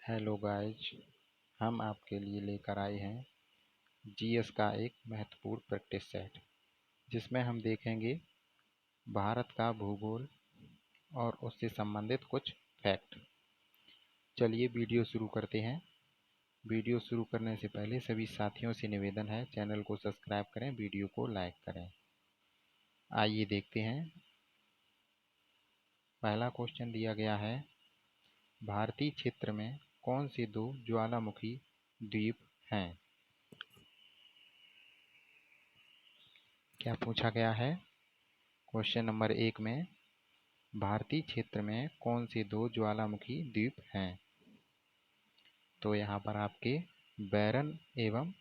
Hello guys, हम आपके लिए लेकर आए हैं जीएस का एक महत्वपूर्ण प्रैक्टिस सेट जिसमें हम देखेंगे भारत का भूगोल और उससे संबंधित कुछ फैक्ट। चलिए वीडियो शुरू करते हैं। वीडियो शुरू करने से पहले सभी साथियों से निवेदन है, चैनल को सब्सक्राइब करें, वीडियो को लाइक करें। आइए देखते हैं। पहला क्वेश्चन दिया गया है, भारतीय क्षेत्र में कौन से दो ज्वालामुखी द्वीप हैं? क्या पूछा गया है? क्वेश्चन नंबर 1 में भारतीय क्षेत्र में कौन से दो ज्वालामुखी द्वीप हैं? तो यहाँ पर आपके बैरन एवं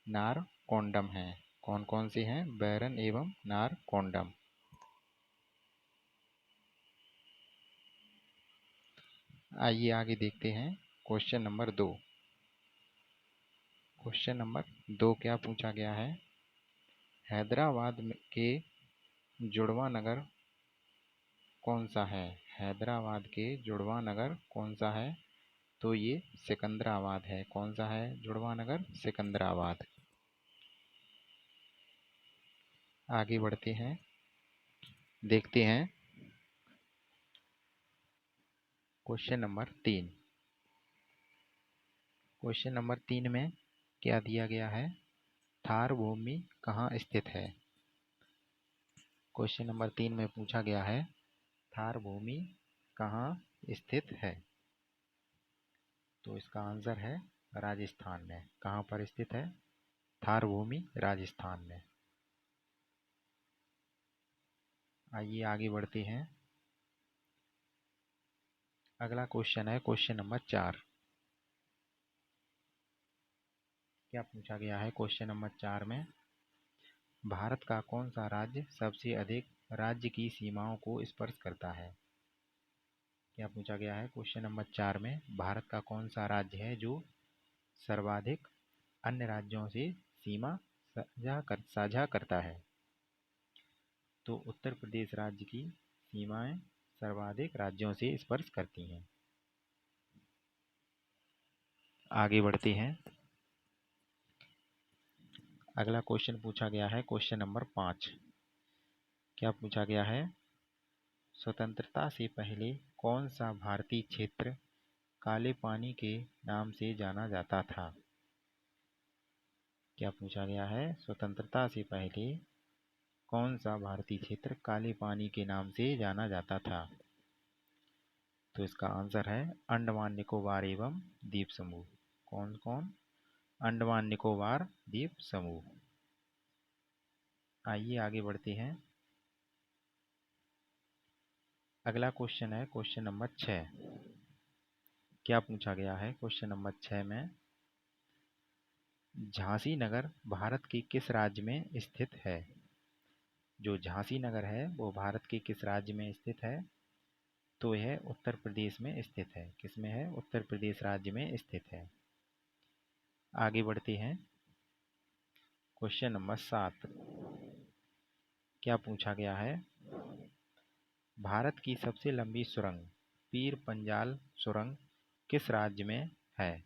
नारकोंडम हैं। कौन कौन से हैं? बैरन एवं नारकोंडम। आइए आगे देखते हैं। Question number 2। क्वेश्चन नंबर 2 क्या पूछा गया है? हैदराबाद के जुड़वा नगर कौन सा है? हैदराबाद के जुड़वा नगर कौन सा है? तो ये सिकंदराबाद है। कौन सा है जुड़वा नगर? सिकंदराबाद। आगे बढ़ते हैं, देखते हैं क्वेश्चन नंबर 3। क्वेश्चन नंबर 3 में क्या दिया गया है? थार भूमि कहाँ स्थित है? क्वेश्चन नंबर 3 में पूछा गया है, थार भूमि कहाँ स्थित है? तो इसका आंसर है राजस्थान में। कहाँ पर स्थित है? थार भूमि राजस्थान में। आइए आगे बढ़ते हैं। अगला क्वेश्चन है क्वेश्चन नंबर 4। क्या पूछा गया है? क्वेश्चन नंबर 4 में भारत का कौन सा राज्य सबसे अधिक राज्य की सीमाओं को स्पर्श करता है? क्या पूछा गया है? क्वेश्चन नंबर 4 में भारत का कौन सा राज्य है जो सर्वाधिक अन्य राज्यों से सीमा साझा करता है? तो उत्तर प्रदेश राज्य की सीमाएं सर्वाधिक राज्यों से स्पर्श करती हैं। आगे बढ़ते हैं। अगला क्वेश्चन पूछा गया है क्वेश्चन नंबर 5। क्या पूछा गया है? स्वतंत्रता से पहले कौन सा भारतीय क्षेत्र काले पानी के नाम से जाना जाता था? क्या पूछा गया है? स्वतंत्रता से पहले कौन सा भारतीय क्षेत्र काले पानी के नाम से जाना जाता था? तो इसका आंसर है अंडमान निकोबार एवं द्वीप समूह। कौन कौन? अंडमान निकोबार द्वीप समूह। आइए आगे बढ़ते हैं। अगला क्वेश्चन है क्वेश्चन नंबर 6। क्या पूछा गया है? क्वेश्चन नंबर 6 में झांसी नगर भारत के किस राज्य में स्थित है? जो झांसी नगर है वो भारत के किस राज्य में स्थित है? तो यह उत्तर प्रदेश में स्थित है। किस में है? उत्तर प्रदेश राज्य में स्थित है। आगे बढ़ते हैं। Question number 7। क्या पूछा गया है? भारत की सबसे लंबी सुरंग पीर पंजाल सुरंग किस राज्य में है?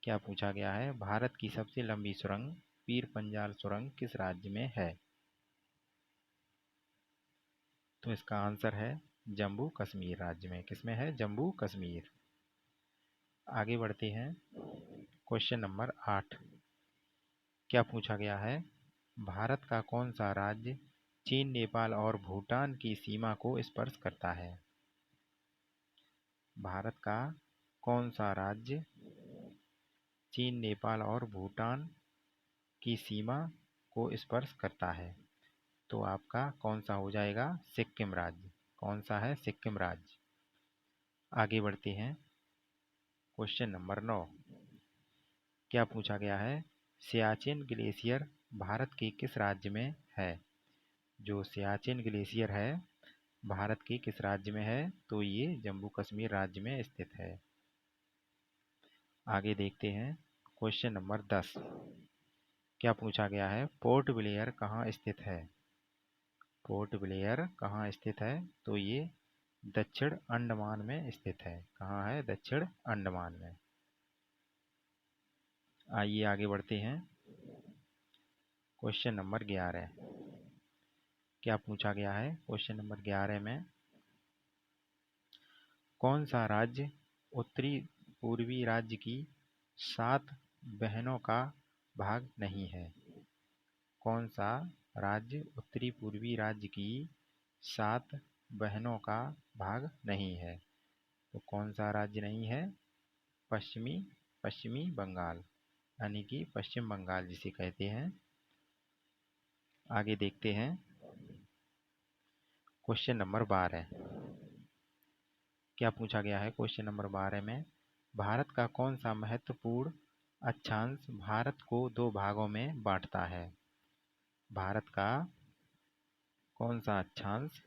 क्या पूछा गया है? भारत की सबसे लंबी सुरंग पीर पंजाल सुरंग किस राज्य में है? तो इसका आंसर है जम्मू कश्मीर राज्य में। किस में है? जम्मू कश्मीर। आगे बढ़ते हैं। Question number 8। क्या पूछा गया है? भारत का कौन सा राज्य चीन, नेपाल और भूटान की सीमा को स्पर्श करता है? भारत का कौन सा राज्य चीन, नेपाल और भूटान की सीमा को स्पर्श करता है? तो आपका कौन सा हो जाएगा? सिक्किम राज्य। कौन सा है? सिक्किम राज्य। आगे बढ़ते हैं। Question number 9। क्या पूछा गया है? सियाचिन ग्लेशियर भारत के किस राज्य में है? जो सियाचिन ग्लेशियर है भारत के किस राज्य में है? तो ये जम्मू कश्मीर राज्य में स्थित है। आगे देखते हैं। Question number 10। क्या पूछा गया है? पोर्ट ब्लेयर कहाँ स्थित है? पोर्ट ब्लेयर कहाँ स्थित है? तो ये दक्षिण अंडमान में स्थित है। कहाँ है? दक्षिण अंडमान में। आइए आगे बढ़ते हैं। क्वेश्चन नंबर 11 क्या पूछा गया है? क्वेश्चन नंबर 11 में कौन सा राज्य उत्तरी पूर्वी राज्य की 7 बहनों का भाग नहीं है? कौन सा राज्य उत्तरी पूर्वी राज्य की 7 बहनों का भाग नहीं है? तो कौन सा राज्य नहीं है? पश्चिमी पश्चिमी बंगाल, यानी कि पश्चिम बंगाल जिसे कहते हैं। आगे देखते हैं। क्वेश्चन नंबर 12 क्या पूछा गया है? क्वेश्चन नंबर 12 में भारत का कौन सा महत्वपूर्ण अक्षांश भारत को 2 भागों में बांटता है? भारत का कौन सा अक्षांश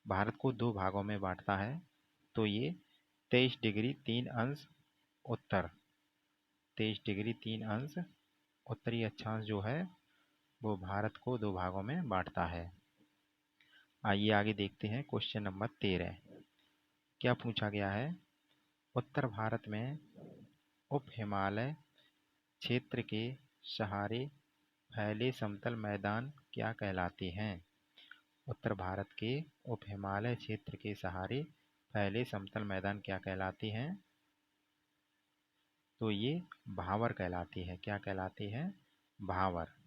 भारत को 2 भागों में बांटता है? तो ये 23 डिग्री 3 अंश उत्तर, 23 डिग्री 3 अंश उत्तरी अक्षांश जो है वो भारत को 2 भागों में बांटता है। आइए आगे देखते हैं। क्वेश्चन नंबर 13 क्या पूछा गया है? उत्तर भारत में उप हिमालय क्षेत्र के सहारे फैले समतल मैदान क्या कहलाते हैं? उत्तर भारत के उप हिमालय क्षेत्र के सहारे फैले समतल मैदान क्या कहलाते हैं? तो ये भावर कहलाती है। क्या कहलाती है? भावर।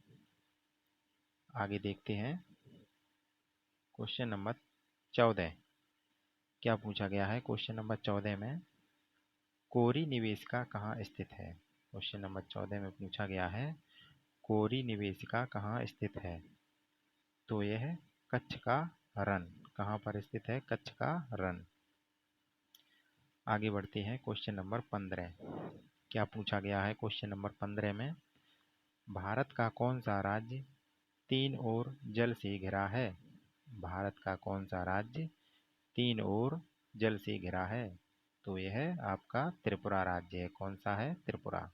आगे देखते हैं। क्वेश्चन नंबर 14 क्या पूछा गया है? क्वेश्चन नंबर 14 में कोरी निवेशिका कहाँ स्थित है? क्वेश्चन नंबर 14 में पूछा गया है कोरी निवेशिका कहाँ स्थित है? तो यह है कच्छ का रण। कहाँ पर स्थित है? कच्छ का रण। आगे बढ़ते हैं। क्वेश्चन नंबर 15 क्या पूछा गया है? क्वेश्चन नंबर 15 में भारत का कौन सा राज्य 3 ओर जल से घिरा है? भारत का कौन सा राज्य 3 ओर जल से घिरा है? तो यह है आपका त्रिपुरा राज्य है। कौन सा है? त्रिपुरा।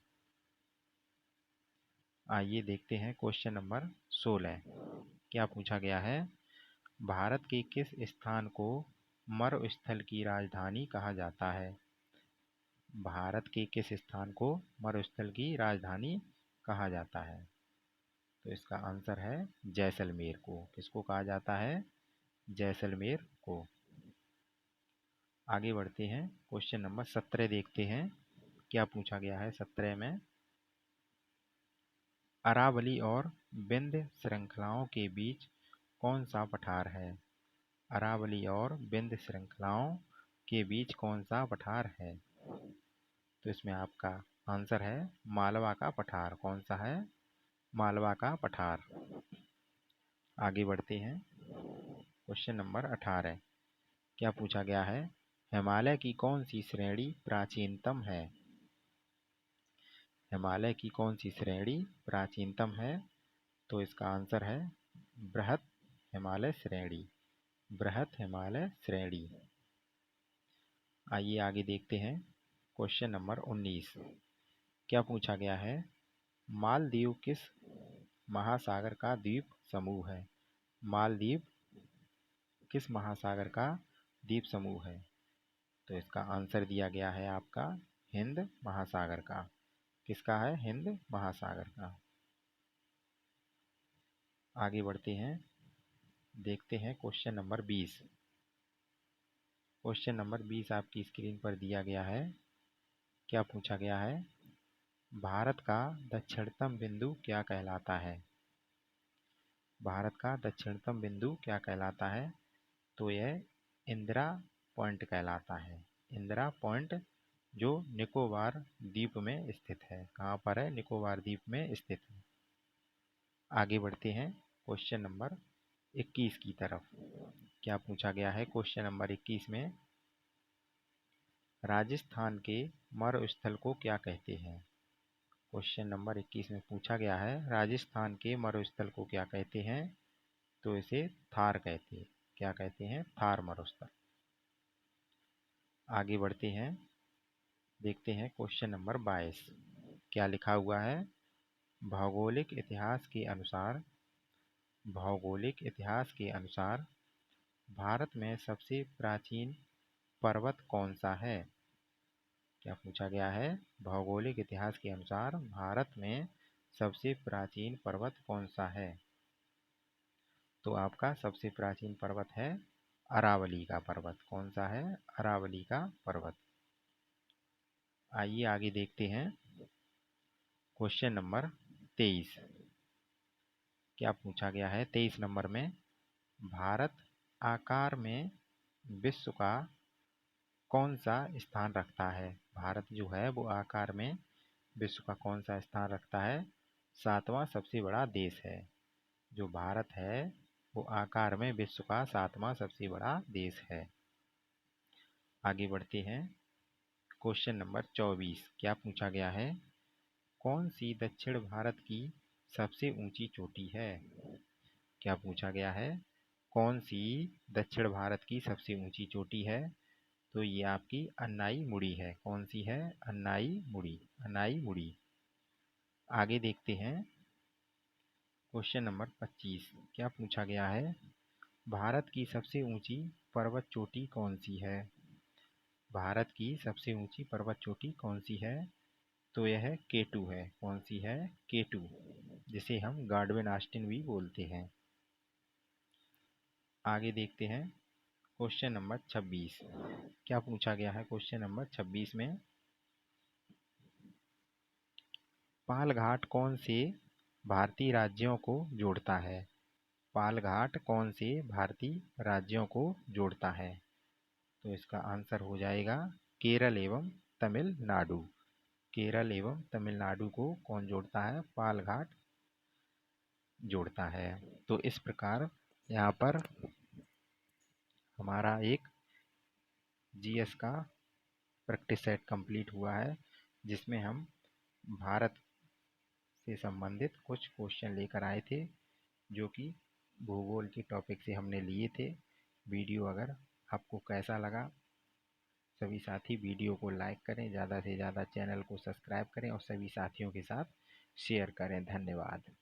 आइए देखते हैं। क्वेश्चन नंबर 16 क्या पूछा गया है? भारत के किस स्थान को मरुस्थल की राजधानी कहा जाता है? भारत के किस स्थान को मरुस्थल की राजधानी कहा जाता है? तो इसका आंसर है जैसलमेर को। किसको कहा जाता है? जैसलमेर को। आगे बढ़ते हैं। क्वेश्चन नंबर 17 देखते हैं। क्या पूछा गया है 17 में? अरावली और विंध्य श्रृंखलाओं के बीच कौन सा पठार है? अरावली और विंध्य श्रृंखलाओं के बीच कौन सा पठार है? तो इसमें आपका आंसर है मालवा का पठार। कौन सा है? मालवा का पठार। आगे बढ़ते हैं। क्वेश्चन नंबर 18 क्या पूछा गया है? हिमालय की कौन सी श्रेणी प्राचीनतम है? हिमालय की कौन सी श्रेणी प्राचीनतम है? तो इसका आंसर है बृहत हिमालय श्रेणी। बृहत हिमालय श्रेणी। आइए आगे देखते हैं। क्वेश्चन नंबर 19 क्या पूछा गया है? मालदीव किस महासागर का द्वीप समूह है? मालदीव किस महासागर का द्वीप समूह है? तो इसका आंसर दिया गया है आपका हिंद महासागर का। किसका है? हिंद महासागर का। आगे बढ़ते हैं। देखते हैं क्वेश्चन नंबर 20। क्वेश्चन नंबर 20 आपकी स्क्रीन पर दिया गया है। क्या पूछा गया है? भारत का दक्षिणतम बिंदु क्या कहलाता है? भारत का दक्षिणतम बिंदु क्या कहलाता है? तो यह इंदिरा पॉइंट कहलाता है। इंदिरा पॉइंट जो निकोबार द्वीप में स्थित है। कहाँ पर है? निकोबार द्वीप में स्थित है। आगे बढ़ते हैं क्वेश्चन नंबर 21 की तरफ। क्या पूछा गया है? क्वेश्चन नंबर 21 में राजस्थान के मरुस्थल को क्या कहते हैं? क्वेश्चन नंबर 21 में पूछा गया है राजस्थान के मरुस्थल को क्या कहते हैं? तो इसे थार कहते हैं। क्या कहते हैं? थार मरुस्थल। आगे बढ़ते हैं। देखते हैं क्वेश्चन नंबर 22 क्या लिखा हुआ है? भौगोलिक इतिहास के अनुसार भारत में सबसे प्राचीन पर्वत कौन सा है? क्या पूछा गया है? भौगोलिक इतिहास के अनुसार भारत में सबसे प्राचीन पर्वत कौन सा है? तो आपका सबसे प्राचीन पर्वत है अरावली का पर्वत। कौन सा है? अरावली का पर्वत। आइए आगे देखते हैं। Question number 23। क्या पूछा गया है 23 नंबर में? भारत आकार में विश्व का कौन सा स्थान रखता है? भारत जो है वो आकार में विश्व का कौन सा स्थान रखता है? 7वां सबसे बड़ा देश है। जो भारत है वो आकार में विश्व का 7वां सबसे बड़ा देश है। आगे बढ़ते हैं। Question number 24। क्या पूछा गया है? कौन सी दक्षिण भारत की सबसे ऊंची चोटी है? क्या पूछा गया है? कौन सी दक्षिण भारत की सबसे ऊंची चोटी है? तो ये आपकी अन्नाई मुड़ी है। कौन सी है? अन्नाई मुड़ी। अन्नाई मुड़ी। आगे देखते हैं। Question number 25। क्या पूछा गया है? भारत की सबसे ऊंची पर्वत चोटी कौन सी है? भारत की सबसे ऊंची पर्वत चोटी कौन सी है? तो यह केटू है। कौन सी है? केटू, जिसे हम गार्डविन ऑस्टिन भी बोलते हैं। आगे देखते हैं। Question number 26। क्या पूछा गया है क्वेश्चन नंबर 26 में? पालघाट कौन से भारतीय राज्यों को जोड़ता है? पालघाट कौन से भारतीय राज्यों को जोड़ता है? तो इसका आंसर हो जाएगा केरल एवं तमिलनाडु। केरल एवं तमिलनाडु को कौन जोड़ता है? पालघाट जोड़ता है। तो इस प्रकार यहाँ पर हमारा एक जीएस का प्रैक्टिस सेट कंप्लीट हुआ है, जिसमें हम भारत से संबंधित कुछ क्वेश्चन लेकर आए थे, जो कि भूगोल के टॉपिक से हमने लिए थे। वीडियो अगर आपको कैसा लगा, सभी साथी वीडियो को लाइक करें, ज़्यादा से ज़्यादा चैनल को सब्सक्राइब करें और सभी साथियों के साथ शेयर करें। धन्यवाद।